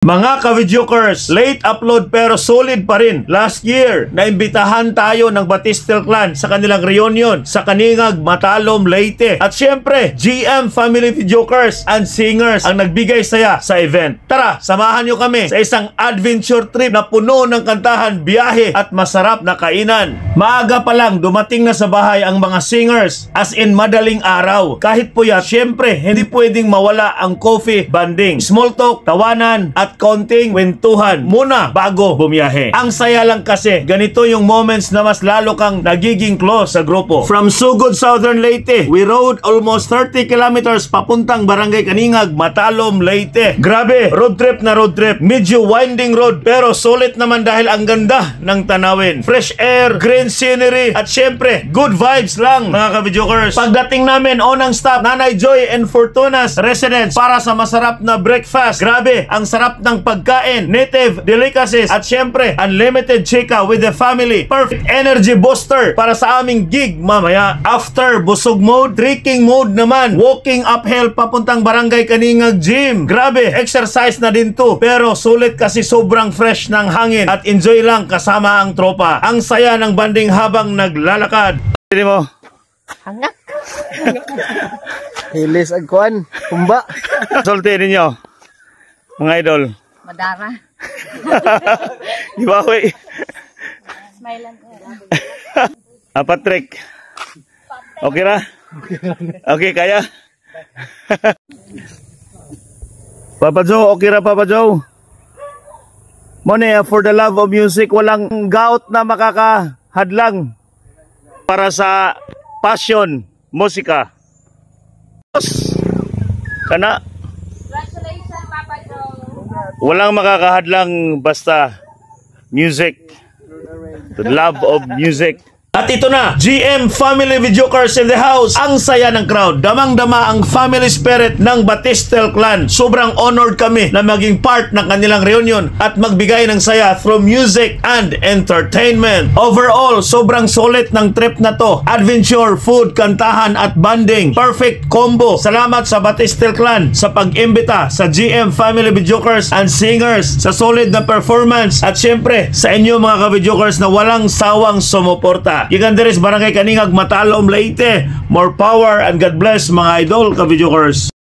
Mga ka-videokers, late upload pero solid pa rin. Last year, naimbitahan tayo ng Batistel Clan sa kanilang reunion sa Kaningag, Matalom, Leyte. At syempre, GM Family Videokers and Singers ang nagbigay saya sa event. Tara, samahan nyo kami sa isang adventure trip na puno ng kantahan, biyahe at masarap na kainan. Maaga pa lang, dumating na sa bahay ang mga singers, as in madaling araw. Kahit puyat, syempre, hindi pwedeng mawala ang coffee banding, small talk, tawanan, at konting kwentuhan muna bago bumiyahe. Ang saya lang kasi, ganito yung moments na mas lalo kang nagiging close sa grupo. From Sugod, Southern Leyte, we rode almost 30 kilometers papuntang Barangay Kaningag, Matalom, Leyte. Grabe, road trip na road trip. Medyo winding road pero sulit naman dahil ang ganda ng tanawin. Fresh air, green scenery, at syempre, good vibes lang mga ka-videokers. Pagdating namin, unang stop, Nanay Joy and Fortuna's residence para sa masarap na breakfast. Grabe, ang sarap ng pagkain, native delicacies, at syempre, unlimited chika with the family. Perfect energy booster para sa aming gig mamaya. After busog mode, trekking mode naman. Walking uphill papuntang Barangay Kaningag Gym. Grabe, exercise na din to. Pero sulit kasi sobrang fresh ng hangin at enjoy lang kasama ang tropa. Ang saya ng banding habang naglalakad. Hindi mo? Hangak. Hilis ang kuan, kumba. Sulti ninyo mga idol. Madara. Di ba, wey? Smile lang. Patrick. Okay ra? Okay, kaya? Papa Joe, okay ra Papa Joe? Mone, for the love of music, walang gout na makakahadlang para sa passion, musika. Kana? Congratulations, Papa Joe. Walang makakahadlang basta music. The love of music. At ito na, GM Family Videokers in the house. Ang saya ng crowd. Damang-dama ang family spirit ng Batistel Clan. Sobrang honored kami na maging part ng kanilang reunion at magbigay ng saya through music and entertainment. Overall, sobrang solid ng trip na to. Adventure, food, kantahan at banding. Perfect combo. Salamat sa Batistel Clan sa pag-imbita sa GM Family Videokers and Singers sa solid na performance. At syempre, sa inyo mga ka-videokers na walang sawang sumuporta. Giganderes Barangay Kaningag, Matalom, Leyte. More power and God bless mga idol ka-videokers.